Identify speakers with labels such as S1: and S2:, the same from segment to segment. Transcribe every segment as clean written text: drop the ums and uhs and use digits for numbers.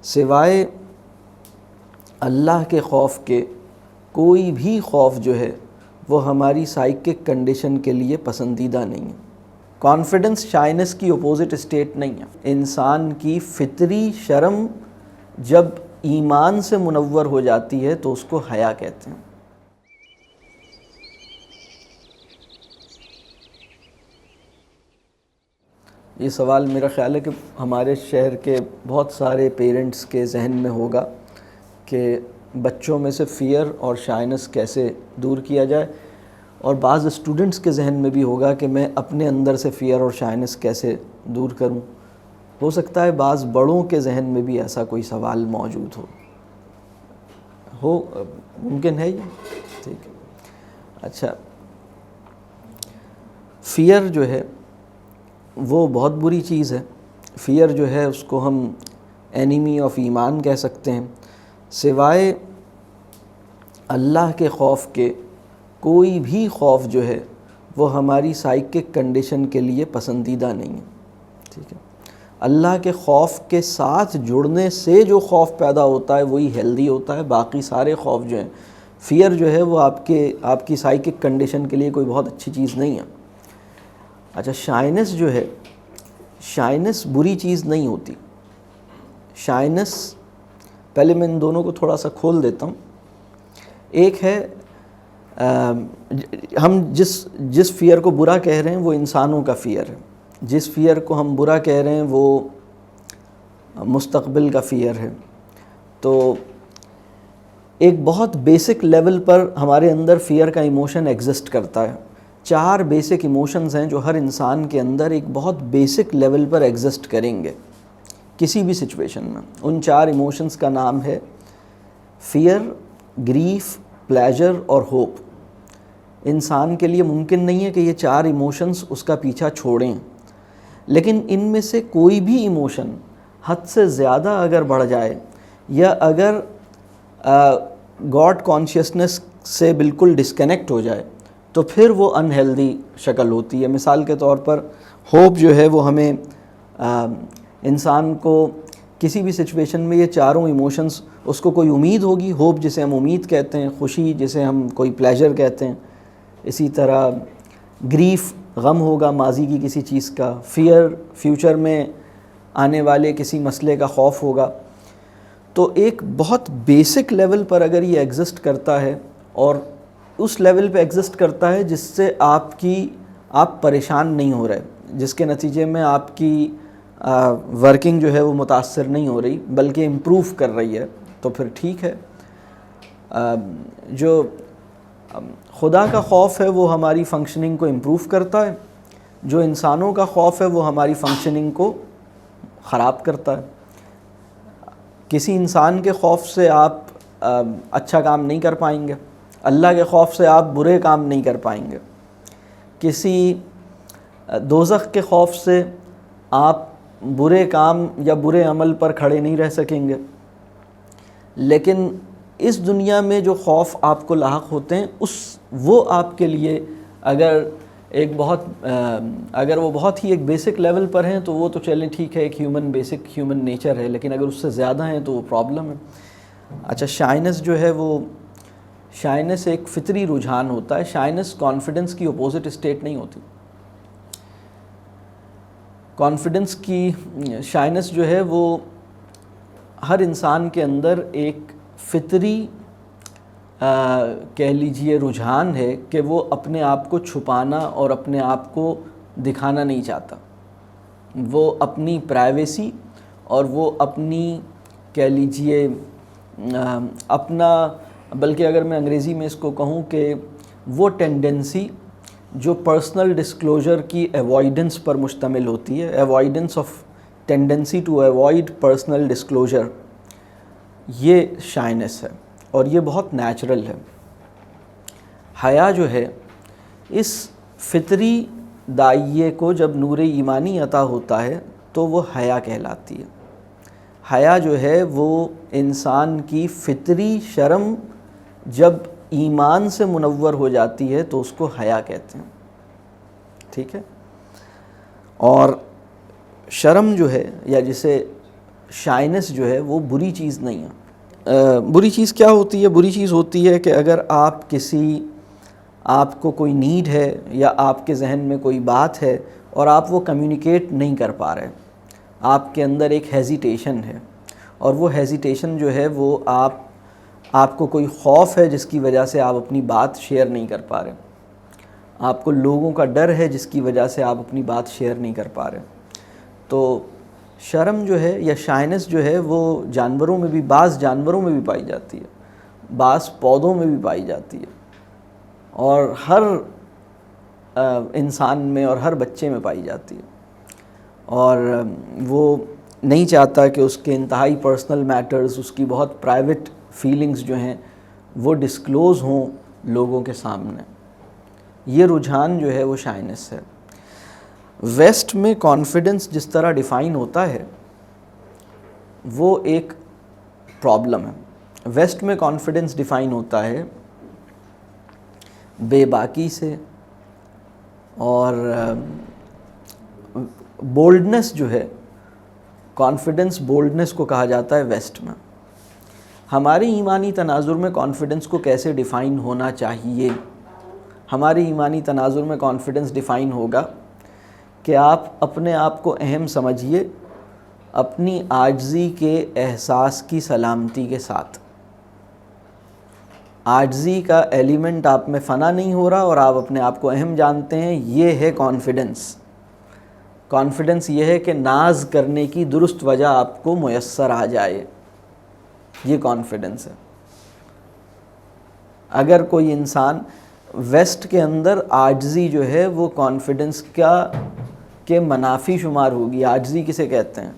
S1: سوائے اللہ کے خوف کے کوئی بھی خوف جو ہے وہ ہماری سائیکک کنڈیشن کے لیے پسندیدہ نہیں ہے۔ کانفیڈنس شائنس کی اپوزٹ اسٹیٹ نہیں ہے۔ انسان کی فطری شرم جب ایمان سے منور ہو جاتی ہے تو اس کو حیا کہتے ہیں۔ یہ سوال میرا خیال ہے کہ ہمارے شہر کے بہت سارے پیرنٹس کے ذہن میں ہوگا کہ بچوں میں سے فیئر اور شائنس کیسے دور کیا جائے، اور بعض اسٹوڈنٹس کے ذہن میں بھی ہوگا کہ میں اپنے اندر سے فیئر اور شائنس کیسے دور کروں۔ ہو سکتا ہے بعض بڑوں کے ذہن میں بھی ایسا کوئی سوال موجود ہو ممکن ہے یہ؟ ٹھیک ہے۔ اچھا، فیئر جو ہے وہ بہت بری چیز ہے۔ فیئر جو ہے اس کو ہم اینیمی آف ایمان کہہ سکتے ہیں۔ سوائے اللہ کے خوف کے کوئی بھی خوف جو ہے وہ ہماری سائیکک کنڈیشن کے لیے پسندیدہ نہیں ہے۔ ٹھیک ہے، اللہ کے خوف کے ساتھ جڑنے سے جو خوف پیدا ہوتا ہے وہی ہیلدی ہوتا ہے۔ باقی سارے خوف جو ہیں، فیئر جو ہے وہ آپ کی سائیکک کنڈیشن کے لیے کوئی بہت اچھی چیز نہیں ہے۔ اچھا، شائنس جو ہے، شائنس بری چیز نہیں ہوتی۔ شائنس، پہلے میں ان دونوں کو تھوڑا سا کھول دیتا ہوں۔ ایک ہے ہم جس فیئر کو برا کہہ رہے ہیں وہ انسانوں کا فیئر ہے، جس فیئر کو ہم برا کہہ رہے ہیں وہ مستقبل کا فیئر ہے۔ تو ایک بہت بیسک لیول پر ہمارے اندر فیئر کا ایموشن ایگزسٹ کرتا ہے۔ 4 بیسک ایموشنز ہیں جو ہر انسان کے اندر ایک بہت بیسک لیول پر ایگزسٹ کریں گے کسی بھی سچویشن میں۔ ان 4 ایموشنز کا نام ہے فیئر، گریف، پلیجر اور ہوپ۔ انسان کے لیے ممکن نہیں ہے کہ یہ 4 ایموشنز اس کا پیچھا چھوڑیں، لیکن ان میں سے کوئی بھی ایموشن حد سے زیادہ اگر بڑھ جائے یا اگر گاڈ کانشیسنس سے بالکل ڈسکنیکٹ ہو جائے تو پھر وہ انہیلدی شکل ہوتی ہے۔ مثال کے طور پر ہوپ جو ہے وہ ہمیں انسان کو کسی بھی سچویشن میں یہ 4 ایموشنز، اس کو کوئی امید ہوگی، ہوپ جسے ہم امید کہتے ہیں، خوشی جسے ہم کوئی پلیجر کہتے ہیں، اسی طرح گریف غم ہوگا ماضی کی کسی چیز کا، فیئر فیوچر میں آنے والے کسی مسئلے کا خوف ہوگا۔ تو ایک بہت بیسک لیول پر اگر یہ ایگزسٹ کرتا ہے اور اس لیول پہ ایگزسٹ کرتا ہے جس سے آپ پریشان نہیں ہو رہے، جس کے نتیجے میں آپ کی ورکنگ جو ہے وہ متاثر نہیں ہو رہی بلکہ امپروو کر رہی ہے، تو پھر ٹھیک ہے۔ جو خدا کا خوف ہے وہ ہماری فنکشننگ کو امپروو کرتا ہے، جو انسانوں کا خوف ہے وہ ہماری فنکشننگ کو خراب کرتا ہے۔ کسی انسان کے خوف سے آپ اچھا کام نہیں کر پائیں گے، اللہ کے خوف سے آپ برے کام نہیں کر پائیں گے، کسی دوزخ کے خوف سے آپ برے کام یا برے عمل پر کھڑے نہیں رہ سکیں گے۔ لیکن اس دنیا میں جو خوف آپ کو لاحق ہوتے ہیں وہ آپ کے لیے اگر وہ بہت ہی ایک بیسک لیول پر ہیں تو وہ تو چلیں ٹھیک ہے، ایک بیسک ہیومن نیچر ہے، لیکن اگر اس سے زیادہ ہیں تو وہ پرابلم ہے۔ اچھا، شائنس جو ہے وہ شائنس ایک فطری رجحان ہوتا ہے۔ شائنس کانفیڈنس کی اپوزٹ اسٹیٹ نہیں ہوتی۔ شائنس جو ہے وہ ہر انسان کے اندر ایک فطری کہہ لیجئے رجحان ہے کہ وہ اپنے آپ کو چھپانا اور اپنے آپ کو دکھانا نہیں چاہتا۔ وہ اپنی پرائیویسی اور وہ اپنی کہہ لیجئے بلکہ اگر میں انگریزی میں اس کو کہوں کہ وہ ٹینڈنسی جو پرسنل ڈسکلوجر کی ایوائیڈنس پر مشتمل ہوتی ہے، avoidance of tendency to avoid personal disclosure, یہ شائنس ہے اور یہ بہت نیچرل ہے۔ حیا جو ہے اس فطری داعیے کو جب نور ایمانی عطا ہوتا ہے تو وہ حیا کہلاتی ہے۔ حیا جو ہے وہ انسان کی فطری شرم جب ایمان سے منور ہو جاتی ہے تو اس کو حیا کہتے ہیں۔ ٹھیک ہے، اور شرم جو ہے یا جسے شائنس جو ہے وہ بری چیز نہیں ہے. بری چیز کیا ہوتی ہے؟ بری چیز ہوتی ہے کہ اگر آپ کو کوئی نیڈ ہے یا آپ کے ذہن میں کوئی بات ہے اور آپ وہ کمیونیکیٹ نہیں کر پا رہے، آپ کے اندر ایک ہیزیٹیشن ہے، اور وہ ہیزیٹیشن جو ہے وہ آپ کو کوئی خوف ہے جس کی وجہ سے آپ اپنی بات شیئر نہیں کر پا رہے، آپ کو لوگوں کا ڈر ہے جس کی وجہ سے آپ اپنی بات شیئر نہیں کر پا رہے. تو شرم جو ہے یا شائنس جو ہے وہ جانوروں میں بھی، بعض جانوروں میں بھی پائی جاتی ہے، بعض پودوں میں بھی پائی جاتی ہے، اور ہر انسان میں اور ہر بچے میں پائی جاتی ہے. اور وہ نہیں چاہتا کہ اس کے انتہائی پرسنل میٹرز، اس کی بہت پرائیویٹ فیلنگز جو ہیں وہ ڈسکلوز ہوں لوگوں کے سامنے. یہ رجحان جو ہے وہ شائنس ہے. ویسٹ میں کانفیڈنس جس طرح ڈیفائن ہوتا ہے وہ ایک پرابلم ہے. ویسٹ میں کانفیڈنس ڈیفائن ہوتا ہے بے باکی سے، اور بولڈنس جو ہے، کانفیڈنس بولڈنس کو کہا جاتا ہے ویسٹ میں. ہمارے ایمانی تناظر میں کانفیڈنس کو کیسے ڈیفائن ہونا چاہیے؟ ہمارے ایمانی تناظر میں کانفیڈنس ڈیفائن ہوگا کہ آپ اپنے آپ کو اہم سمجھیے اپنی عاجزی کے احساس کی سلامتی کے ساتھ. عاجزی کا ایلیمنٹ آپ میں فنا نہیں ہو رہا اور آپ اپنے آپ کو اہم جانتے ہیں، یہ ہے کانفیڈنس. کانفیڈنس یہ ہے کہ ناز کرنے کی درست وجہ آپ کو میسر آ جائے، یہ کانفیڈنس ہے. اگر کوئی انسان ویسٹ کے اندر عاجزی جو ہے وہ کانفیڈنس کے منافی شمار ہوگی. عاجزی کسے کہتے ہیں؟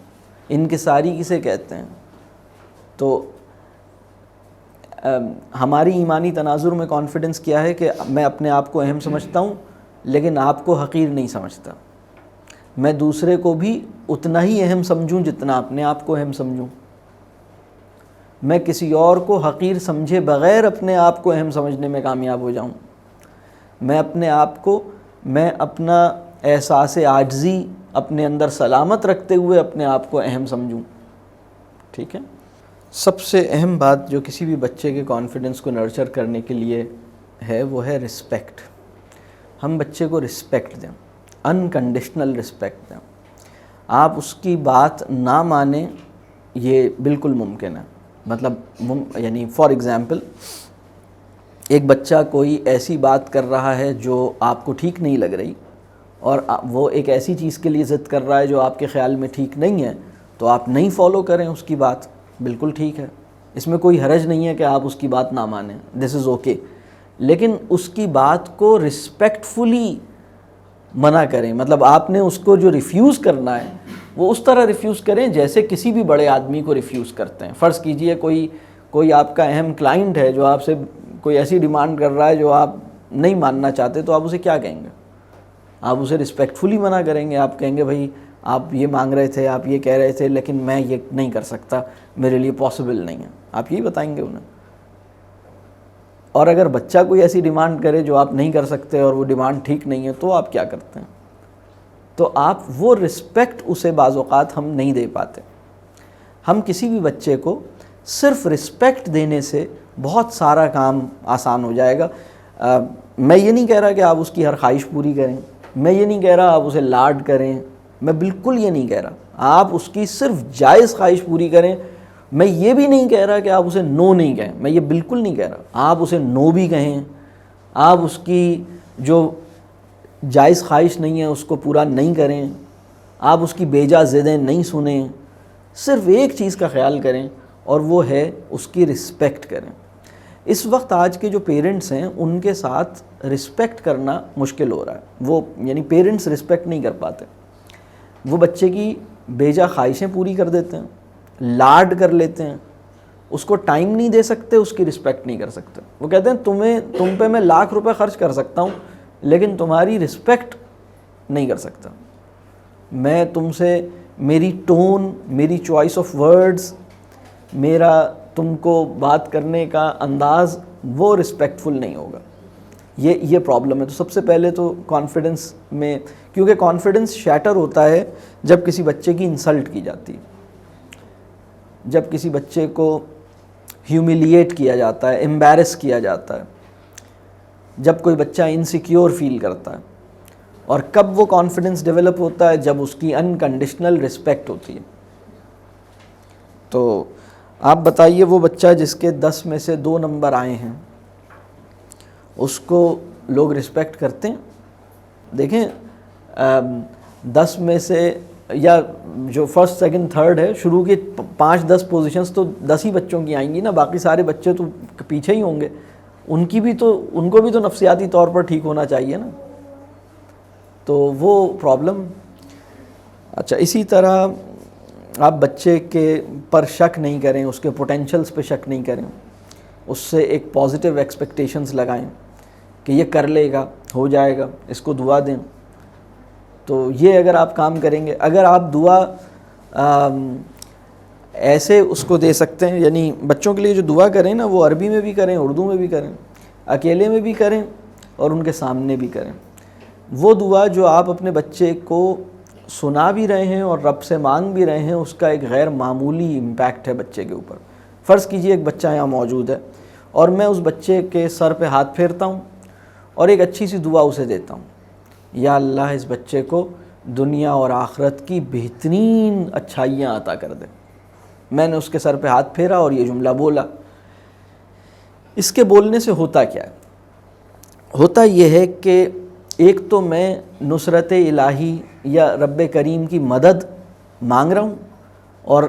S1: انکساری کسے کہتے ہیں؟ تو ہماری ایمانی تناظر میں کانفیڈنس کیا ہے کہ میں اپنے آپ کو اہم سمجھتا ہوں لیکن آپ کو حقیر نہیں سمجھتا. میں دوسرے کو بھی اتنا ہی اہم سمجھوں جتنا اپنے آپ کو اہم سمجھوں. میں کسی اور کو حقیر سمجھے بغیر اپنے آپ کو اہم سمجھنے میں کامیاب ہو جاؤں. میں اپنا احساس عاجزی اپنے اندر سلامت رکھتے ہوئے اپنے آپ کو اہم سمجھوں. ٹھیک ہے. سب سے اہم بات جو کسی بھی بچے کے کانفیڈنس کو نرچر کرنے کے لیے ہے وہ ہے رسپیکٹ. ہم بچے کو رسپیکٹ دیں، انکنڈیشنل رسپیکٹ دیں. آپ اس کی بات نہ مانیں یہ بالکل ممکن ہے. مطلب یعنی فار ایگزامپل ایک بچہ کوئی ایسی بات کر رہا ہے جو آپ کو ٹھیک نہیں لگ رہی، اور وہ ایک ایسی چیز کے لیے ضد کر رہا ہے جو آپ کے خیال میں ٹھیک نہیں ہے، تو آپ نہیں فالو کریں اس کی بات، بالکل ٹھیک ہے. اس میں کوئی حرج نہیں ہے کہ آپ اس کی بات نہ مانیں، دس از اوکے. لیکن اس کی بات کو رسپیکٹفلی منع کریں. مطلب آپ نے اس کو جو ریفیوز کرنا ہے وہ اس طرح ریفیوز کریں جیسے کسی بھی بڑے آدمی کو ریفیوز کرتے ہیں. فرض کیجئے کوئی آپ کا اہم کلائنٹ ہے جو آپ سے کوئی ایسی ڈیمانڈ کر رہا ہے جو آپ نہیں ماننا چاہتے، تو آپ اسے کیا کہیں گے؟ آپ اسے رسپیکٹفلی منع کریں گے. آپ کہیں گے بھائی آپ یہ مانگ رہے تھے، آپ یہ کہہ رہے تھے، لیکن میں یہ نہیں کر سکتا، میرے لیے پاسبل نہیں ہے. آپ یہی بتائیں گے انہیں. اور اگر بچہ کوئی ایسی ڈیمانڈ کرے جو آپ نہیں کر سکتے اور وہ ڈیمانڈ ٹھیک نہیں ہے، تو آپ کیا کرتے ہیں؟ تو آپ وہ رسپیکٹ اسے بعض اوقات ہم نہیں دے پاتے. ہم کسی بھی بچے کو صرف رسپیکٹ دینے سے بہت سارا کام آسان ہو جائے گا. میں یہ نہیں کہہ رہا کہ آپ اس کی ہر خواہش پوری کریں، میں یہ نہیں کہہ رہا آپ اسے لاڈ کریں، میں بالکل یہ نہیں کہہ رہا. آپ اس کی صرف جائز خواہش پوری کریں. میں یہ بھی نہیں کہہ رہا کہ آپ اسے نو نہیں کہیں، میں یہ بالکل نہیں کہہ رہا. آپ اسے نو بھی کہیں، آپ اس کی جو جائز خواہش نہیں ہے اس کو پورا نہیں کریں، آپ اس کی بیجا ضدیں نہیں سنیں. صرف ایک چیز کا خیال کریں اور وہ ہے اس کی رسپیکٹ کریں. اس وقت آج کے جو پیرنٹس ہیں ان کے ساتھ رسپیکٹ کرنا مشکل ہو رہا ہے. وہ یعنی پیرنٹس رسپیکٹ نہیں کر پاتے. وہ بچے کی بیجا خواہشیں پوری کر دیتے ہیں، لاڈ کر لیتے ہیں، اس کو ٹائم نہیں دے سکتے، اس کی رسپیکٹ نہیں کر سکتے. وہ کہتے ہیں تم پہ میں ₹1,00,000 خرچ کر سکتا ہوں لیکن تمہاری رسپیکٹ نہیں کر سکتا. میں تم سے میری ٹون، میری چوائس آف ورڈز، میرا تم کو بات کرنے کا انداز وہ رسپیکٹفل نہیں ہوگا. یہ پرابلم ہے. تو سب سے پہلے تو کانفیڈنس میں، کیونکہ کانفیڈنس شیٹر ہوتا ہے جب کسی بچے کی انسلٹ کی جاتی ہے. جب کسی بچے کو ہیوملیٹ کیا جاتا ہے، امبیرس کیا جاتا ہے، جب کوئی بچہ انسیکیور فیل کرتا ہے، اور کب وہ کانفیڈنس ڈیولپ ہوتا ہے؟ جب اس کی انکنڈیشنل رسپیکٹ ہوتی ہے۔ تو آپ بتائیے وہ بچہ جس کے 10 میں سے 2 نمبر آئے ہیں، اس کو لوگ رسپیکٹ کرتے ہیں؟ دیکھیں 10 میں سے یا جو فرسٹ سیکنڈ تھرڈ ہے، شروع کی 5-10 پوزیشنز تو 10 ہی بچوں کی آئیں گی نا، باقی سارے بچے تو پیچھے ہی ہوں گے، ان کو بھی تو نفسیاتی طور پر ٹھیک ہونا چاہیے نا، تو وہ پرابلم۔ اچھا، اسی طرح آپ بچے کے پر شک نہیں کریں، اس کے پوٹینشلز پہ شک نہیں کریں، اس سے ایک پازیٹیو ایکسپیکٹیشنز لگائیں کہ یہ کر لے گا، ہو جائے گا، اس کو دعا دیں۔ تو یہ اگر آپ کام کریں گے، اگر آپ دعا ایسے اس کو دے سکتے ہیں، یعنی بچوں کے لیے جو دعا کریں نا، وہ عربی میں بھی کریں، اردو میں بھی کریں، اکیلے میں بھی کریں اور ان کے سامنے بھی کریں۔ وہ دعا جو آپ اپنے بچے کو سنا بھی رہے ہیں اور رب سے مانگ بھی رہے ہیں، اس کا ایک غیر معمولی امپیکٹ ہے بچے کے اوپر۔ فرض کیجئے ایک بچہ یہاں موجود ہے اور میں اس بچے کے سر پہ ہاتھ پھیرتا ہوں اور ایک اچھی سی دعا اسے دیتا ہوں، یا اللہ اس بچے کو دنیا اور آخرت کی بہترین اچھائیاں عطا کر دے۔ میں نے اس کے سر پہ ہاتھ پھیرا اور یہ جملہ بولا۔ اس کے بولنے سے ہوتا کیا ہے؟ ہوتا یہ ہے کہ ایک تو میں نصرت الہی یا رب کریم کی مدد مانگ رہا ہوں، اور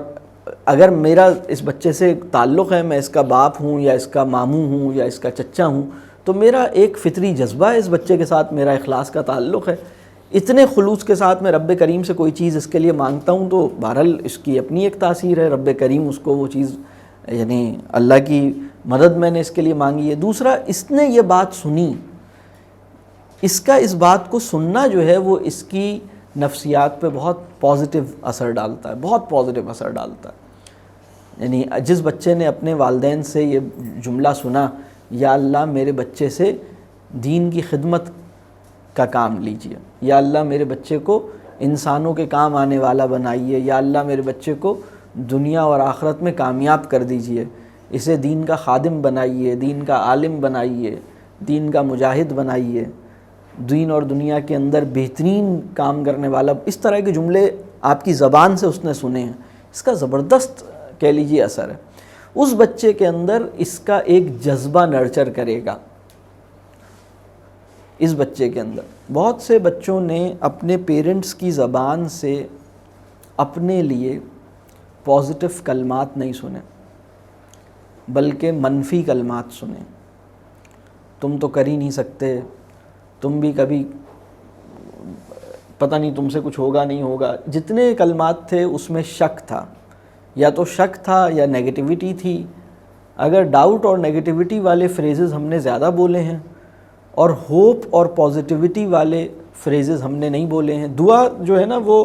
S1: اگر میرا اس بچے سے تعلق ہے، میں اس کا باپ ہوں یا اس کا ماموں ہوں یا اس کا چچا ہوں، تو میرا ایک فطری جذبہ ہے اس بچے کے ساتھ، میرا اخلاص کا تعلق ہے۔ اتنے خلوص کے ساتھ میں رب کریم سے کوئی چیز اس کے لیے مانگتا ہوں، تو بہرحال اس کی اپنی ایک تاثیر ہے، رب کریم اس کو وہ چیز، یعنی اللہ کی مدد میں نے اس کے لیے مانگی ہے۔ دوسرا، اس نے یہ بات سنی، اس کا اس بات کو سننا جو ہے وہ اس کی نفسیات پہ بہت پازیٹیو اثر ڈالتا ہے، بہت پازیٹیو اثر ڈالتا ہے۔ یعنی جس بچے نے اپنے والدین سے یہ جملہ سنا، یا اللہ میرے بچے سے دین کی خدمت کا کام لیجئے، یا اللہ میرے بچے کو انسانوں کے کام آنے والا بنائیے، یا اللہ میرے بچے کو دنیا اور آخرت میں کامیاب کر دیجئے، اسے دین کا خادم بنائیے، دین کا عالم بنائیے، دین کا مجاہد بنائیے، دین اور دنیا کے اندر بہترین کام کرنے والا، اس طرح کے جملے آپ کی زبان سے اس نے سنے ہیں، اس کا زبردست کہہ لیجیے اثر ہے۔ اس بچے کے اندر اس کا ایک جذبہ نرچر کرے گا۔ اس بچے کے اندر بہت سے بچوں نے اپنے پیرنٹس کی زبان سے اپنے لیے پازیٹیو کلمات نہیں سنے، بلکہ منفی کلمات سنے۔ تم تو کر ہی نہیں سکتے، تم بھی کبھی پتہ نہیں تم سے کچھ ہوگا نہیں ہوگا، جتنے کلمات تھے اس میں شک تھا، یا تو شک تھا یا نیگیٹیوٹی تھی۔ اگر ڈاؤٹ اور نیگیٹیوٹی والے فریزز ہم نے زیادہ بولے ہیں اور ہوپ اور پازیٹیوٹی والے فریزز ہم نے نہیں بولے ہیں۔ دعا جو ہے نا وہ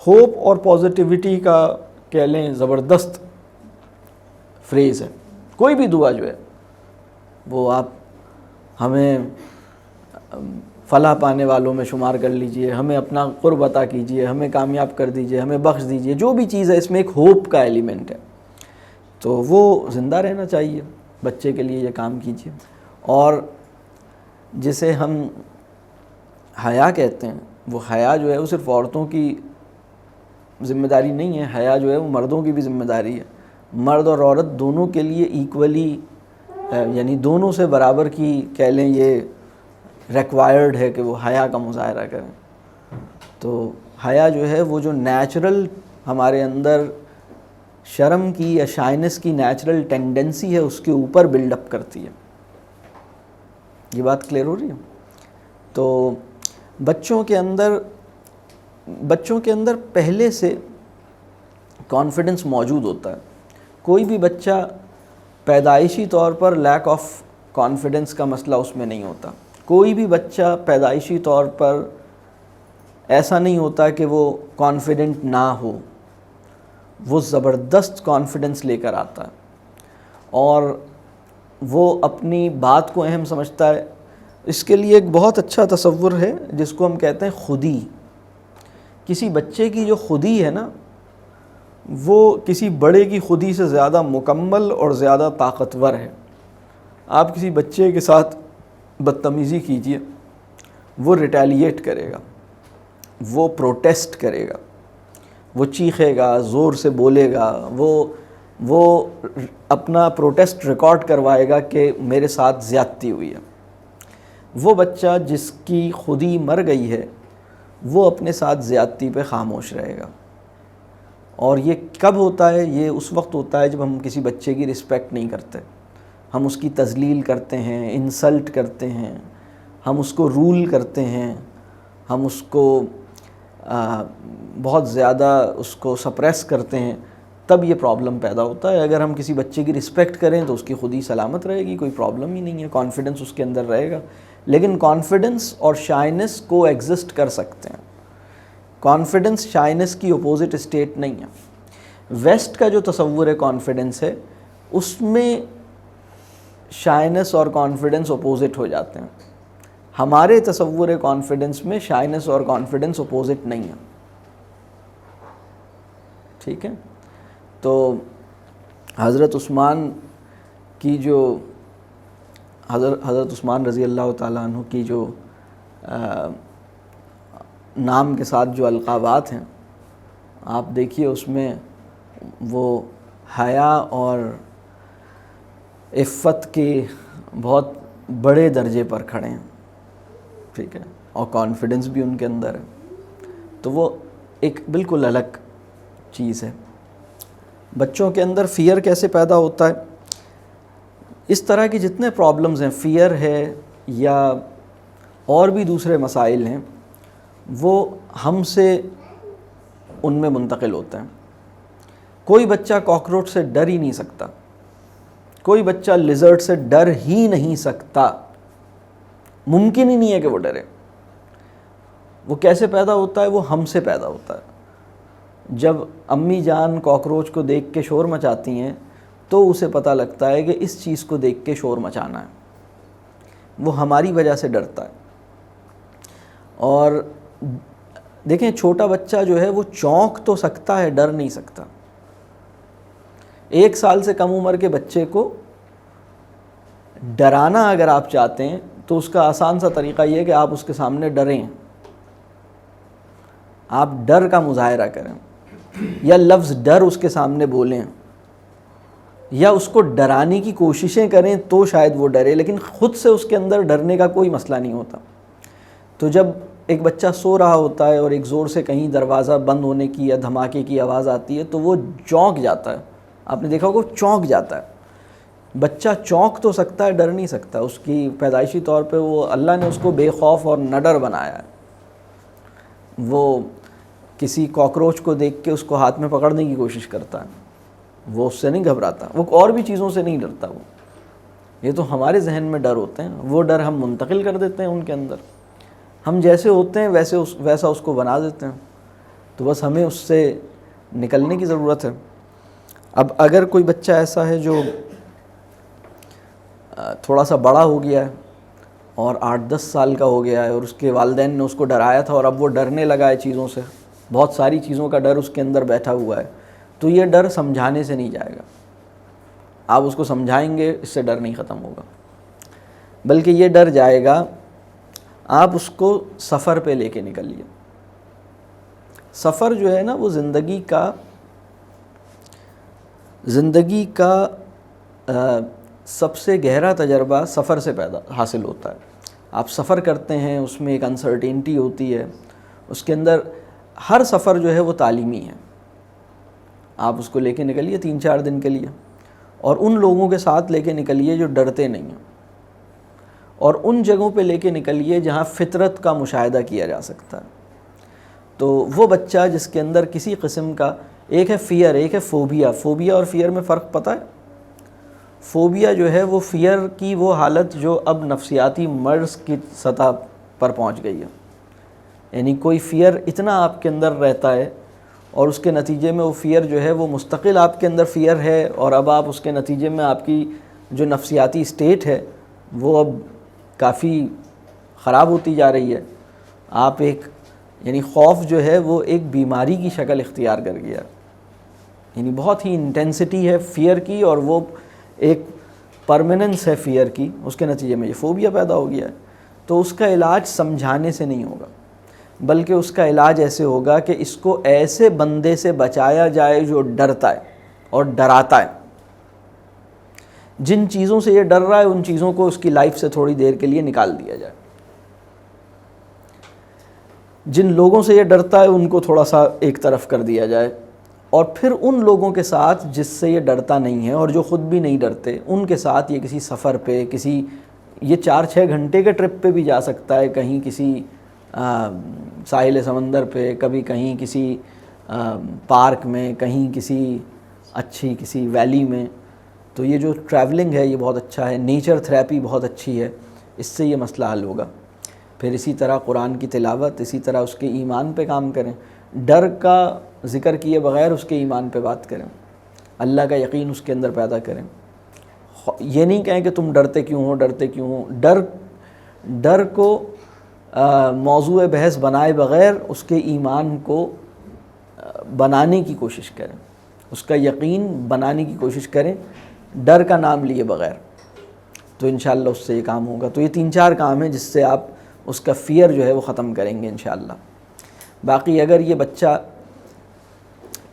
S1: ہوپ اور پازیٹیوٹی کا کہہ لیں زبردست فریز ہے۔ کوئی بھی دعا جو ہے وہ آپ ہمیں فلاح پانے والوں میں شمار کر لیجئے، ہمیں اپنا قرب عطا کیجئے، ہمیں کامیاب کر دیجئے، ہمیں بخش دیجئے، جو بھی چیز ہے اس میں ایک ہوپ کا ایلیمنٹ ہے، تو وہ زندہ رہنا چاہیے۔ بچے کے لیے یہ کام کیجئے۔ اور جسے ہم حیا کہتے ہیں، وہ حیا جو ہے وہ صرف عورتوں کی ذمہ داری نہیں ہے، حیا جو ہے وہ مردوں کی بھی ذمہ داری ہے۔ مرد اور عورت دونوں کے لیے ایکولی، یعنی دونوں سے برابر کی کہہ لیں یہ ریکوائرڈ ہے کہ وہ حیا کا مظاہرہ کریں۔ تو حیا جو ہے وہ جو نیچرل ہمارے اندر شرم کی یا شائنس کی نیچرل ٹینڈنسی ہے، اس کے اوپر بلڈ اپ کرتی ہے۔ یہ بات کلیئر ہو رہی ہے؟ تو بچوں کے اندر پہلے سے کانفیڈنس موجود ہوتا ہے۔ کوئی بھی بچہ پیدائشی طور پر لیک آف کانفیڈنس کا مسئلہ اس میں نہیں ہوتا۔ کوئی بھی بچہ پیدائشی طور پر ایسا نہیں ہوتا کہ وہ کانفیڈنٹ نہ ہو، وہ زبردست کانفیڈنس لے کر آتا ہے اور وہ اپنی بات کو اہم سمجھتا ہے۔ اس کے لیے ایک بہت اچھا تصور ہے جس کو ہم کہتے ہیں خودی۔ کسی بچے کی جو خودی ہے نا، وہ کسی بڑے کی خودی سے زیادہ مکمل اور زیادہ طاقتور ہے. آپ کسی بچے کے ساتھ بدتمیزی کیجیے، وہ ریٹیلیٹ کرے گا، وہ پروٹیسٹ کرے گا، وہ چیخے گا، زور سے بولے گا، وہ اپنا پروٹیسٹ ریکارڈ کروائے گا کہ میرے ساتھ زیادتی ہوئی ہے. وہ بچہ جس کی خودی مر گئی ہے وہ اپنے ساتھ زیادتی پہ خاموش رہے گا. اور یہ کب ہوتا ہے؟ یہ اس وقت ہوتا ہے جب ہم کسی بچے کی رسپیکٹ نہیں کرتے، ہم اس کی تذلیل کرتے ہیں، انسلٹ کرتے ہیں، ہم اس کو رول کرتے ہیں، ہم اس کو بہت زیادہ اس کو سپریس کرتے ہیں، تب یہ پرابلم پیدا ہوتا ہے. اگر ہم کسی بچے کی رسپیکٹ کریں تو اس کی خود ہی سلامت رہے گی، کوئی پرابلم ہی نہیں ہے، کانفیڈنس اس کے اندر رہے گا. لیکن کانفیڈنس اور شائنس کو ایگزسٹ کر سکتے ہیں. کانفیڈنس شائنس کی اپوزٹ اسٹیٹ نہیں ہے. ویسٹ کا جو تصور ہے کانفیڈنس ہے، اس میں شائنس اور کانفیڈنس اپوزٹ ہو جاتے ہیں. ہمارے تصور کانفیڈنس میں شائنس اور کانفیڈنس اپوزٹ نہیں ہے. ٹھیک ہے؟ تو حضرت عثمان کی جو حضرت عثمان رضی اللہ تعالیٰ عنہ کی جو نام کے ساتھ جو القابات ہیں، آپ دیکھیے اس میں وہ حیا اور عفت کے بہت بڑے درجے پر کھڑے ہیں. ٹھیک ہے؟ اور کانفیڈنس بھی ان کے اندر ہے. تو وہ ایک بالکل الگ چیز ہے. بچوں کے اندر فیئر کیسے پیدا ہوتا ہے؟ اس طرح کی جتنے پرابلمز ہیں، فیئر ہے یا اور بھی دوسرے مسائل ہیں، وہ ہم سے ان میں منتقل ہوتے ہیں. کوئی بچہ کاکروچ سے ڈر ہی نہیں سکتا، کوئی بچہ لیزرڈ سے ڈر ہی نہیں سکتا، ممکن ہی نہیں ہے کہ وہ ڈرے. وہ کیسے پیدا ہوتا ہے؟ وہ ہم سے پیدا ہوتا ہے. جب امی جان کاکروچ کو دیکھ کے شور مچاتی ہیں تو اسے پتہ لگتا ہے کہ اس چیز کو دیکھ کے شور مچانا ہے. وہ ہماری وجہ سے ڈرتا ہے. اور دیکھیں چھوٹا بچہ جو ہے وہ چونک تو سکتا ہے، ڈر نہیں سکتا. 1 سال سے کم عمر کے بچے کو ڈرانا اگر آپ چاہتے ہیں تو اس کا آسان سا طریقہ یہ ہے کہ آپ اس کے سامنے ڈریں، آپ ڈر کا مظاہرہ کریں، یا لفظ ڈر اس کے سامنے بولیں، یا اس کو ڈرانے کی کوششیں کریں تو شاید وہ ڈرے، لیکن خود سے اس کے اندر ڈرنے کا کوئی مسئلہ نہیں ہوتا. تو جب ایک بچہ سو رہا ہوتا ہے اور ایک زور سے کہیں دروازہ بند ہونے کی یا دھماکے کی آواز آتی ہے تو وہ چونک جاتا ہے. آپ نے دیکھا ہوگا وہ چونک جاتا ہے. بچہ چونک تو سکتا ہے، ڈر نہیں سکتا. اس کی پیدائشی طور پہ وہ اللہ نے اس کو بے خوف اور نڈر بنایا ہے. وہ کسی کاکروچ کو دیکھ کے اس کو ہاتھ میں پکڑنے کی کوشش کرتا ہے، وہ اس سے نہیں گھبراتا، وہ اور بھی چیزوں سے نہیں ڈرتا. وہ یہ تو ہمارے ذہن میں ڈر ہوتے ہیں، وہ ڈر ہم منتقل کر دیتے ہیں ان کے اندر. ہم جیسے ہوتے ہیں ویسا اس کو بنا دیتے ہیں. تو بس ہمیں اس سے نکلنے کی ضرورت ہے. اب اگر کوئی بچہ ایسا ہے جو تھوڑا سا بڑا ہو گیا ہے اور 8-10 سال کا ہو گیا ہے اور اس کے والدین نے اس کو ڈرایا تھا اور اب وہ ڈرنے لگا ہے چیزوں سے، بہت ساری چیزوں کا ڈر اس کے اندر بیٹھا ہوا ہے، تو یہ ڈر سمجھانے سے نہیں جائے گا. آپ اس کو سمجھائیں گے اس سے ڈر نہیں ختم ہوگا، بلکہ یہ ڈر جائے گا. آپ اس کو سفر پہ لے کے نکلیے. سفر جو ہے نا وہ زندگی کا سب سے گہرا تجربہ سفر سے حاصل ہوتا ہے. آپ سفر کرتے ہیں، اس میں ایک انسرٹینٹی ہوتی ہے، اس کے اندر ہر سفر جو ہے وہ تعلیمی ہے. آپ اس کو لے کے نکلیے 3-4 دن کے لیے، اور ان لوگوں کے ساتھ لے کے نکلیے جو ڈرتے نہیں ہیں، اور ان جگہوں پہ لے کے نکلیے جہاں فطرت کا مشاہدہ کیا جا سکتا ہے. تو وہ بچہ جس کے اندر کسی قسم کا، ایک ہے فیئر، ایک ہے فوبیا. فوبیا اور فیئر میں فرق پتہ ہے؟ فوبیا جو ہے وہ فیئر کی وہ حالت جو اب نفسیاتی مرض کی سطح پر پہنچ گئی ہے. یعنی کوئی فیئر اتنا آپ کے اندر رہتا ہے اور اس کے نتیجے میں وہ فیئر جو ہے وہ مستقل آپ کے اندر فیئر ہے، اور اب آپ اس کے نتیجے میں آپ کی جو نفسیاتی اسٹیٹ ہے وہ اب کافی خراب ہوتی جا رہی ہے. آپ یعنی خوف جو ہے وہ ایک بیماری کی شکل اختیار کر گیا. یعنی بہت ہی انٹینسٹی ہے فیئر کی، اور وہ ایک پرماننس ہے فیئر کی، اس کے نتیجے میں یہ فوبیا پیدا ہو گیا ہے. تو اس کا علاج سمجھانے سے نہیں ہوگا، بلکہ اس کا علاج ایسے ہوگا کہ اس کو ایسے بندے سے بچایا جائے جو ڈرتا ہے اور ڈراتا ہے. جن چیزوں سے یہ ڈر رہا ہے ان چیزوں کو اس کی لائف سے تھوڑی دیر کے لیے نکال دیا جائے. جن لوگوں سے یہ ڈرتا ہے ان کو تھوڑا سا ایک طرف کر دیا جائے، اور پھر ان لوگوں کے ساتھ جس سے یہ ڈرتا نہیں ہے اور جو خود بھی نہیں ڈرتے، ان کے ساتھ یہ کسی سفر پہ، کسی یہ 4-6 گھنٹے کے ٹرپ پہ بھی جا سکتا ہے، کہیں کسی ساحل سمندر پہ، کبھی کہیں کسی پارک میں، کہیں کسی اچھی کسی ویلی میں. تو یہ جو ٹریولنگ ہے یہ بہت اچھا ہے. نیچر تھراپی بہت اچھی ہے، اس سے یہ مسئلہ حل ہوگا. پھر اسی طرح قرآن کی تلاوت، اسی طرح اس کے ایمان پہ کام کریں. ڈر کا ذکر کیے بغیر اس کے ایمان پہ بات کریں، اللہ کا یقین اس کے اندر پیدا کریں. یہ نہیں کہیں کہ تم ڈرتے کیوں ہو، ڈرتے کیوں ہو. ڈر کو موضوع بحث بنائے بغیر اس کے ایمان کو بنانے کی کوشش کریں، اس کا یقین بنانے کی کوشش کریں، ڈر کا نام لیے بغیر. تو انشاءاللہ اس سے یہ کام ہوگا. تو یہ 3-4 کام ہیں جس سے آپ اس کا فیئر جو ہے وہ ختم کریں گے انشاءاللہ. باقی اگر یہ بچہ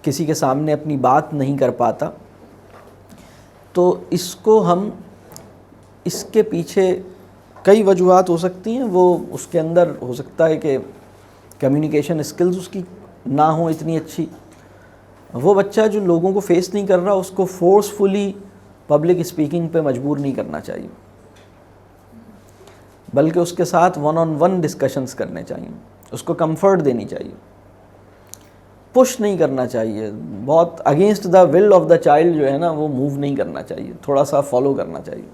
S1: کسی کے سامنے اپنی بات نہیں کر پاتا تو اس کو ہم، اس کے پیچھے کئی وجوہات ہو سکتی ہیں. وہ اس کے اندر ہو سکتا ہے کہ کمیونیکیشن اسکلز اس کی نہ ہوں اتنی اچھی. وہ بچہ جو لوگوں کو فیس نہیں کر رہا، اس کو فورسفلی پبلک اسپیکنگ پہ مجبور نہیں کرنا چاہیے، بلکہ اس کے ساتھ 1-on-1 ڈسکشنز کرنے چاہیے، اس کو کمفرٹ دینی چاہیے، پش نہیں کرنا چاہیے. بہت against the will of the child جو ہے نا وہ موو نہیں کرنا چاہیے، تھوڑا سا فالو کرنا چاہیے.